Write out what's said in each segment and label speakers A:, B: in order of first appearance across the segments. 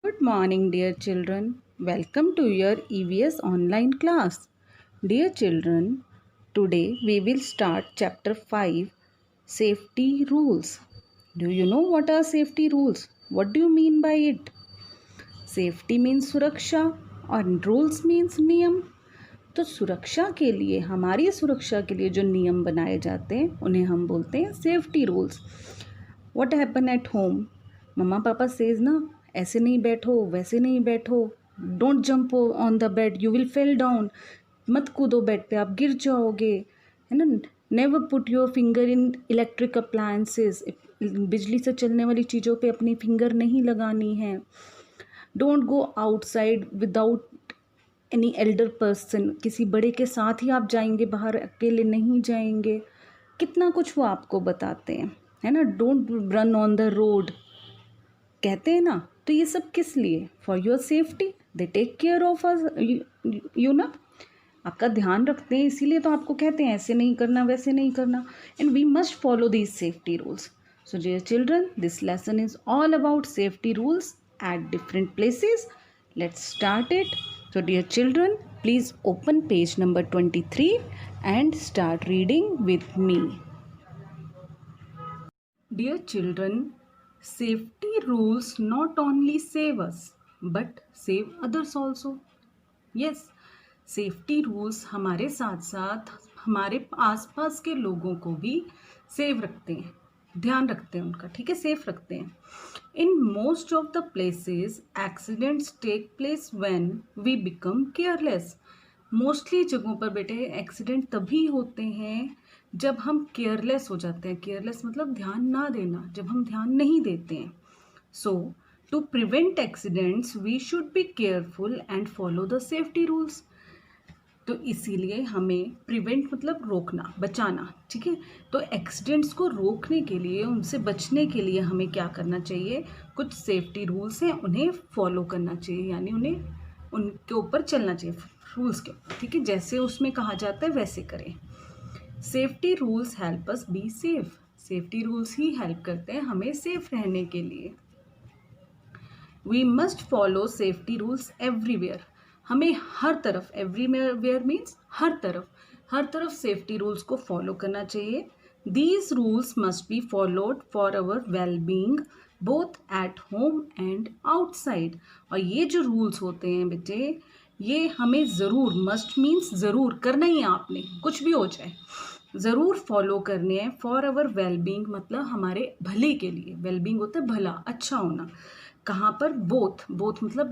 A: Good morning, dear children. Welcome to your EVS online class. Dear children, today we will start chapter 5 Safety Rules. Do you know what are safety rules? What do you mean by it? Safety means सुरक्षा और rules means नियम. तो सुरक्षा के लिए हमारी सुरक्षा के लिए जो नियम बनाए जाते हैं उन्हें हम बोलते हैं safety rules. What happen at home? Mamma papa says ना ऐसे नहीं बैठो वैसे नहीं बैठो, don't jump on the bed, you will fell down, मत कूदो बेड पे, आप गिर जाओगे, है ना. Never put your finger in electric appliances, बिजली से चलने वाली चीज़ों पे अपनी फिंगर नहीं लगानी है. Don't go outside without any Elder person, किसी बड़े के साथ ही आप जाएंगे, बाहर अकेले नहीं जाएंगे. कितना कुछ वो आपको बताते हैं, है ना. Don't run on the road कहते हैं ना. तो ये सब किस लिए? For your safety. They take care of us, you ना. आपका ध्यान रखते हैं, इसीलिए तो आपको कहते हैं ऐसे नहीं करना वैसे नहीं करना. And we must follow these safety rules. So dear children, this lesson is all about safety rules at different places. Let's start it. So dear children, please open page number 23 and start reading with me. Dear children, safety rules not only save us but save others also. Yes, safety rules हमारे साथ साथ हमारे आसपास के लोगों को भी save रखते हैं, ध्यान रखते हैं उनका, ठीक है, सेफ रखते हैं. In most of the places accidents take place when we become careless. Mostly जगहों पर बेटे एक्सीडेंट तभी होते हैं जब हम केयरलेस हो जाते हैं. केयरलेस मतलब ध्यान ना देना, जब हम ध्यान नहीं देते हैं. So to prevent accidents we should be careful and follow the safety rules. तो इसीलिए हमें प्रिवेंट मतलब रोकना, बचाना, ठीक है. तो एक्सीडेंट्स को रोकने के लिए, उनसे बचने के लिए हमें क्या करना चाहिए? कुछ सेफ्टी रूल्स हैं, उन्हें फॉलो करना चाहिए, यानी उन्हें उनके ऊपर चलना चाहिए, रूल्स के ऊपर, ठीक है. जैसे उसमें कहा जाता है वैसे करें. Safety rules help us be safe. Safety rules ही हेल्प करते हैं हमें सेफ रहने के लिए. We must follow safety rules everywhere. हमें हर तरफ, एवरीवेयर मीन्स हर तरफ सेफ्टी रूल्स को फॉलो करना चाहिए. These rules must be followed for our well being both at home and outside. और ये जो रूल्स होते हैं बेटे, ये हमें ज़रूर, मस्ट मीन्स ज़रूर करना ही है आपने, कुछ भी हो जाए ज़रूर फॉलो करने हैं. फॉर अवर वेल बींग मतलब हमारे भले के लिए. वेल बींग होता है भला, अच्छा होना. कहाँ पर? बोथ. बोथ मतलब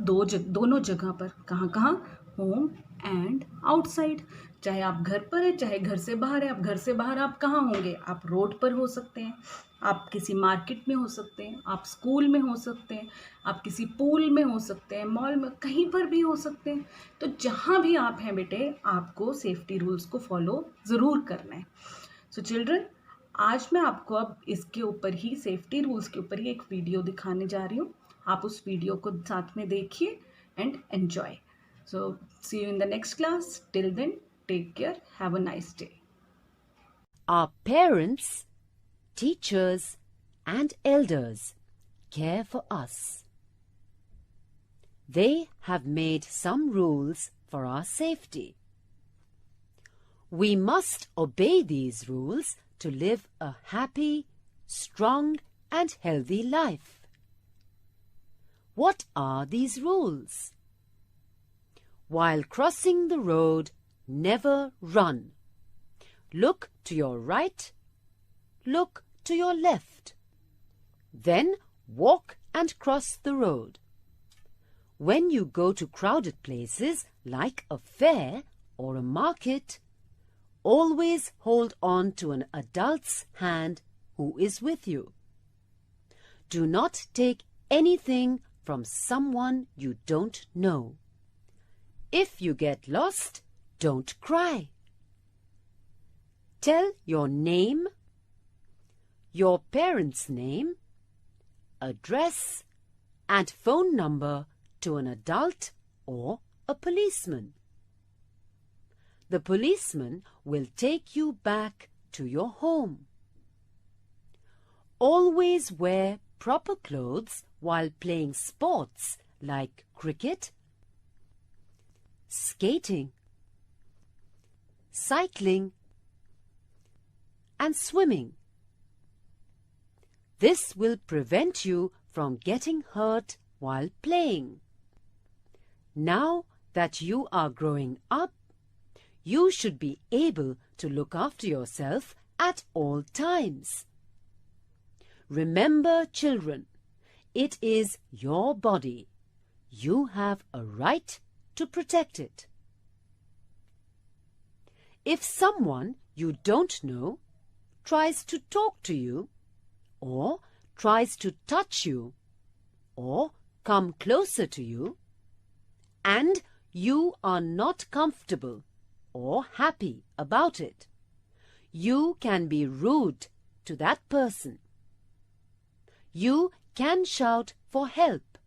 A: दोनों जगह पर. कहाँ कहाँ? Home and outside. चाहे आप घर पर है, चाहे घर से बाहर है. आप घर से बाहर आप कहाँ होंगे? आप रोड पर हो सकते हैं, आप किसी मार्केट में हो सकते हैं, आप स्कूल में हो सकते हैं, आप किसी पूल में हो सकते हैं, मॉल में, कहीं पर भी हो सकते हैं. तो जहाँ भी आप हैं बेटे, आपको सेफ्टी रूल्स को फॉलो ज़रूर करना है. सो चिल्ड्रन, आज मैं आपको अब इसके ऊपर ही, सेफ्टी रूल्स के ऊपर ही एक वीडियो दिखाने जा रही हूँ. आप उस वीडियो को साथ में देखिए and enjoy. So see you in the next class. Till then, take care, have a nice day.
B: Our parents, teachers, and elders care for us. They have made some rules for our safety. We must obey these rules to live a happy, strong, and healthy life. What are these rules? While crossing the road, never run. Look to your right, look to your left. Then walk and cross the road. When you go to crowded places like a fair or a market, always hold on to an adult's hand who is with you. Do not take anything from someone you don't know. If you get lost, don't cry. Tell your name, your parents' name, address, and phone number to an adult or a policeman. The policeman will take you back to your home. Always wear proper clothes while playing sports like cricket, skating, cycling, and swimming. This will prevent you from getting hurt while playing. Now that you are growing up, you should be able to look after yourself at all times. Remember, children, it is your body. You have a right to protect it. If someone you don't know tries to talk to you, or tries to touch you, or come closer to you, and you are not comfortable or happy about it, you can be rude to that person. You can shout for help.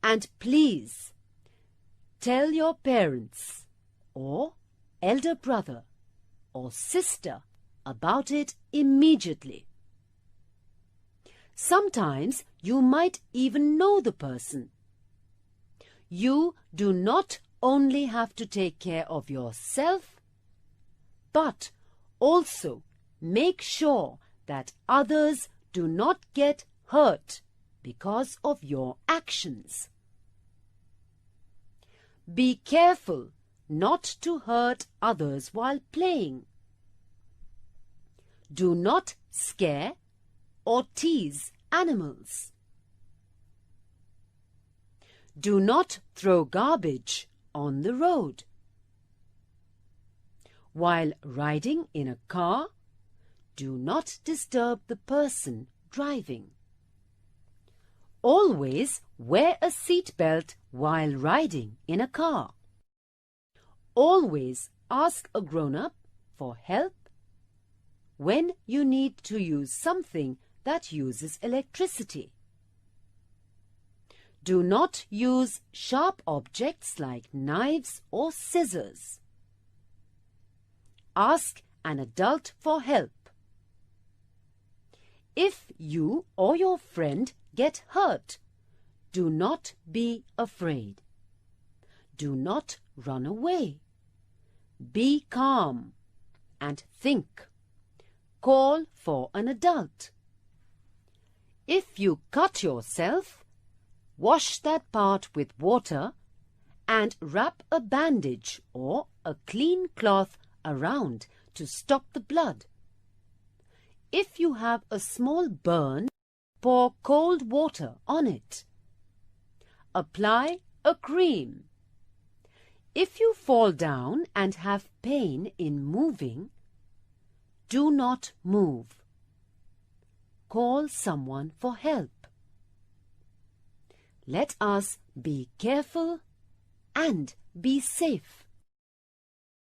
B: And please tell your parents or elder brother or sister about it immediately. Sometimes you might even know the person. You do not only have to take care of yourself, but also make sure that others do not get hurt because of your actions. Be careful not to hurt others while playing. Do not scare or tease animals. Do not throw garbage on the road. While riding in a car, do not disturb the person driving. Always wear a seat belt while riding in a car. Always ask a grown-up for help when you need to use something that uses electricity. Do not use sharp objects like knives or scissors. Ask an adult for help. If you or your friend get hurt, do not be afraid. Do not run away. Be calm and think. Call for an adult. If you cut yourself, wash that part with water and wrap a bandage or a clean cloth around to stop the blood. If you have a small burn, pour cold water on it. Apply a cream. If you fall down and have pain in moving, do not move. Call someone for help. Let us be careful and be safe.